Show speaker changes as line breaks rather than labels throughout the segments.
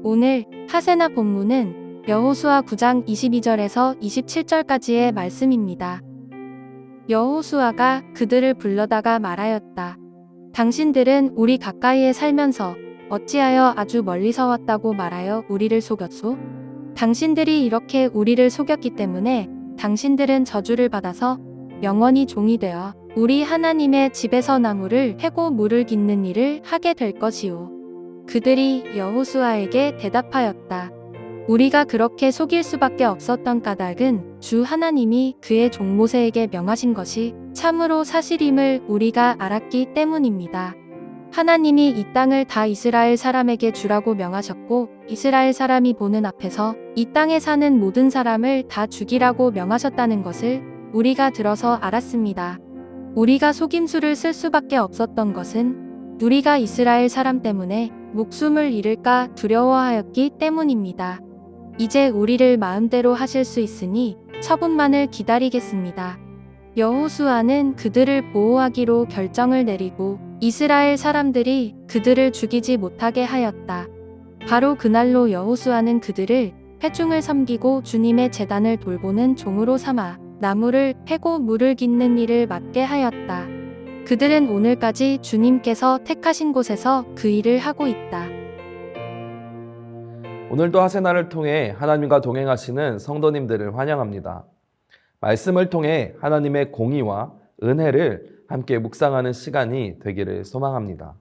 오늘 하세나 본문은 여호수아 9장 22절에서 27절까지의 말씀입니다. 여호수아가 그들을 불러다가 말하였다. 당신들은 우리 가까이에 살면서 어찌하여 아주 멀리서 왔다고 말하여 우리를 속였소? 당신들이 이렇게 우리를 속였기 때문에 당신들은 저주를 받아서 영원히 종이 되어 우리 하나님의 집에서 나무를 패고 물을 깃는 일을 하게 될 것이오. 그들이 여호수아에게 대답하였다. 우리가 그렇게 속일 수밖에 없었던 까닭은 주 하나님이 그의 종 모세에게 명하신 것이 참으로 사실임을 우리가 알았기 때문입니다. 하나님이 이 땅을 다 이스라엘 사람에게 주라고 명하셨고 이스라엘 사람이 보는 앞에서 이 땅에 사는 모든 사람을 다 죽이라고 명하셨다는 것을 우리가 들어서 알았습니다. 우리가 속임수를 쓸 수밖에 없었던 것은 우리가 이스라엘 사람 때문에 목숨을 잃을까 두려워하였기 때문입니다. 이제 우리를 마음대로 하실 수 있으니 처분만을 기다리겠습니다. 여호수아는 그들을 보호하기로 결정을 내리고 이스라엘 사람들이 그들을 죽이지 못하게 하였다. 바로 그날로 여호수아는 그들을 회중을 섬기고 주님의 제단을 돌보는 종으로 삼아 나무를 패고 물을 깃는 일을 맡게 하였다. 그들은 오늘까지 주님께서 택하신 곳에서 그 일을 하고 있다.
오늘도 하세나를 통해 하나님과 동행하시는 성도님들을 환영합니다. 말씀을 통해 하나님의 공의와 은혜를 함께 묵상하는 시간이 되기를 소망합니다.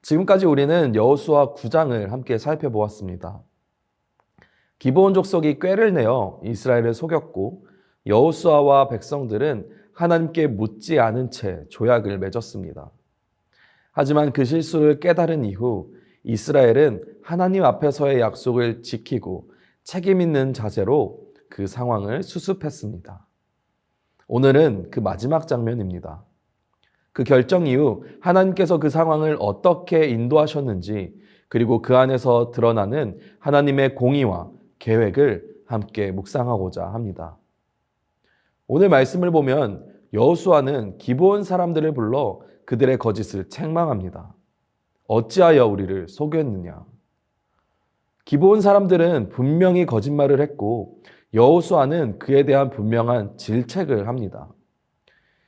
지금까지 우리는 여호수아 9장을 함께 살펴보았습니다. 기브온 족속이 꾀를 내어 이스라엘을 속였고 여호수아와 백성들은 하나님께 묻지 않은 채 조약을 맺었습니다. 하지만 그 실수를 깨달은 이후 이스라엘은 하나님 앞에서의 약속을 지키고 책임 있는 자세로 그 상황을 수습했습니다. 오늘은 그 마지막 장면입니다. 그 결정 이후 하나님께서 그 상황을 어떻게 인도하셨는지 그리고 그 안에서 드러나는 하나님의 공의와 계획을 함께 묵상하고자 합니다. 오늘 말씀을 보면 여호수아는 기브온 사람들을 불러 그들의 거짓을 책망합니다. 어찌하여 우리를 속였느냐? 기브온 사람들은 분명히 거짓말을 했고 여호수아는 그에 대한 분명한 질책을 합니다.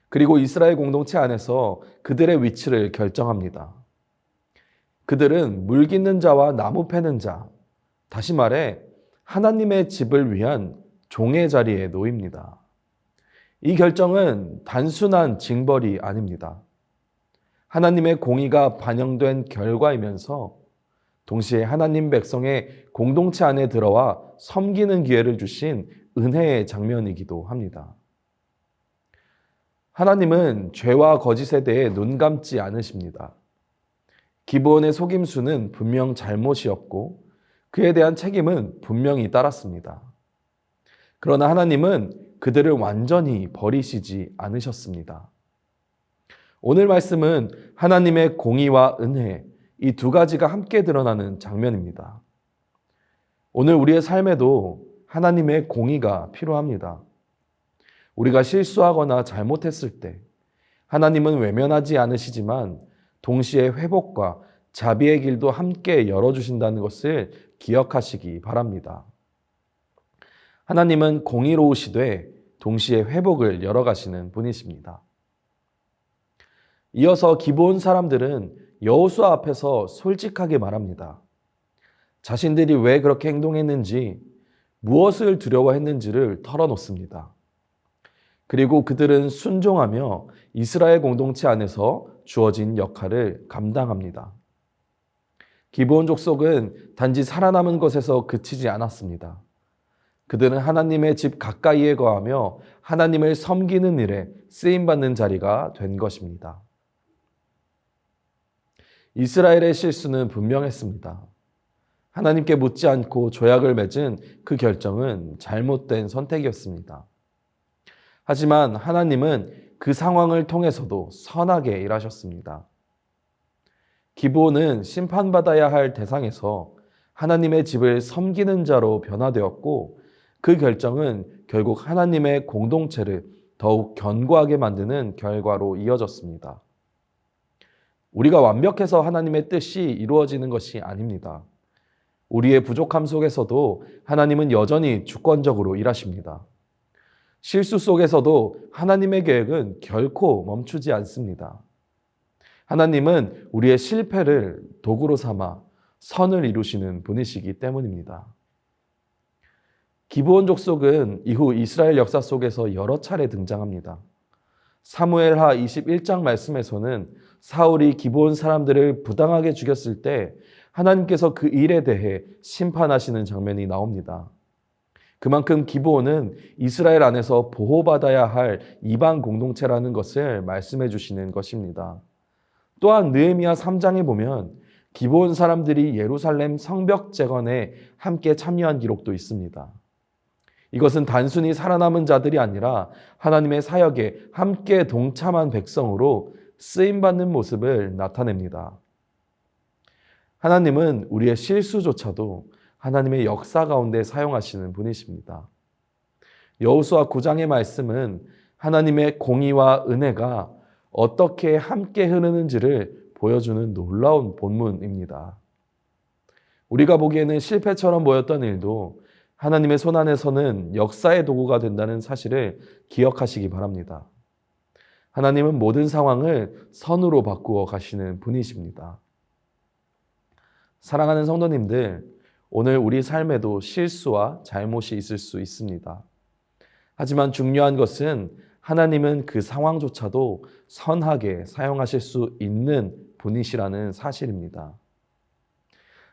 그리고 이스라엘 공동체 안에서 그들의 위치를 결정합니다. 그들은 물 깃는 자와 나무 패는 자, 다시 말해 하나님의 집을 위한 종의 자리에 놓입니다. 이 결정은 단순한 징벌이 아닙니다. 하나님의 공의가 반영된 결과이면서 동시에 하나님 백성의 공동체 안에 들어와 섬기는 기회를 주신 은혜의 장면이기도 합니다. 하나님은 죄와 거짓에 대해 눈 감지 않으십니다. 기브온의 속임수는 분명 잘못이었고 그에 대한 책임은 분명히 따랐습니다. 그러나 하나님은 그들을 완전히 버리시지 않으셨습니다. 오늘 말씀은 하나님의 공의와 은혜, 이 두 가지가 함께 드러나는 장면입니다. 오늘 우리의 삶에도 하나님의 공의가 필요합니다. 우리가 실수하거나 잘못했을 때 하나님은 외면하지 않으시지만 동시에 회복과 자비의 길도 함께 열어주신다는 것을 기억하시기 바랍니다. 하나님은 공의로우시되 동시에 회복을 열어가시는 분이십니다. 이어서 기브온 사람들은 여호수아 앞에서 솔직하게 말합니다. 자신들이 왜 그렇게 행동했는지, 무엇을 두려워했는지를 털어놓습니다. 그리고 그들은 순종하며 이스라엘 공동체 안에서 주어진 역할을 감당합니다. 기브온 족속은 단지 살아남은 것에서 그치지 않았습니다. 그들은 하나님의 집 가까이에 거하며 하나님을 섬기는 일에 쓰임받는 자리가 된 것입니다. 이스라엘의 실수는 분명했습니다. 하나님께 묻지 않고 조약을 맺은 그 결정은 잘못된 선택이었습니다. 하지만 하나님은 그 상황을 통해서도 선하게 일하셨습니다. 기브온은 심판받아야 할 대상에서 하나님의 집을 섬기는 자로 변화되었고 그 결정은 결국 하나님의 공동체를 더욱 견고하게 만드는 결과로 이어졌습니다. 우리가 완벽해서 하나님의 뜻이 이루어지는 것이 아닙니다. 우리의 부족함 속에서도 하나님은 여전히 주권적으로 일하십니다. 실수 속에서도 하나님의 계획은 결코 멈추지 않습니다. 하나님은 우리의 실패를 도구로 삼아 선을 이루시는 분이시기 때문입니다. 기브온 족속은 이후 이스라엘 역사 속에서 여러 차례 등장합니다. 사무엘하 21장 말씀에서는 사울이 기브온 사람들을 부당하게 죽였을 때 하나님께서 그 일에 대해 심판하시는 장면이 나옵니다. 그만큼 기브온은 이스라엘 안에서 보호받아야 할 이방 공동체라는 것을 말씀해 주시는 것입니다. 또한 느헤미야 3장에 보면 기브온 사람들이 예루살렘 성벽 재건에 함께 참여한 기록도 있습니다. 이것은 단순히 살아남은 자들이 아니라 하나님의 사역에 함께 동참한 백성으로 쓰임받는 모습을 나타냅니다. 하나님은 우리의 실수조차도 하나님의 역사 가운데 사용하시는 분이십니다. 여호수아 9장의 말씀은 하나님의 공의와 은혜가 어떻게 함께 흐르는지를 보여주는 놀라운 본문입니다. 우리가 보기에는 실패처럼 보였던 일도 하나님의 손 안에서는 역사의 도구가 된다는 사실을 기억하시기 바랍니다. 하나님은 모든 상황을 선으로 바꾸어 가시는 분이십니다. 사랑하는 성도님들, 오늘 우리 삶에도 실수와 잘못이 있을 수 있습니다. 하지만 중요한 것은 하나님은 그 상황조차도 선하게 사용하실 수 있는 분이시라는 사실입니다.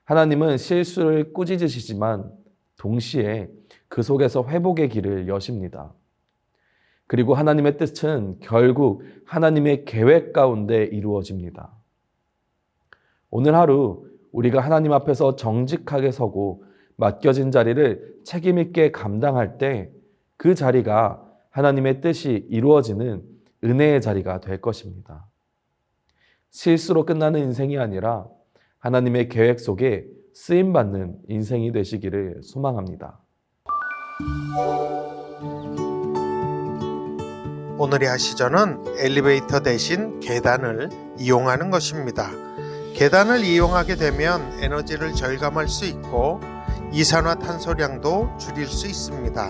하나님은 실수를 꾸짖으시지만 동시에 그 속에서 회복의 길을 여십니다. 그리고 하나님의 뜻은 결국 하나님의 계획 가운데 이루어집니다. 오늘 하루 우리가 하나님 앞에서 정직하게 서고 맡겨진 자리를 책임 있게 감당할 때 그 자리가 하나님의 뜻이 이루어지는 은혜의 자리가 될 것입니다. 실수로 끝나는 인생이 아니라 하나님의 계획 속에 쓰임받는 인생이 되시기를 소망합니다.
오늘의 하시전은 엘리베이터 대신 계단을 이용하는 것입니다. 계단을 이용하게 되면 에너지를 절감할 수 있고 이산화탄소량도 줄일 수 있습니다.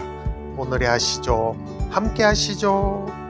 오늘의 하시죠. 함께 하시죠.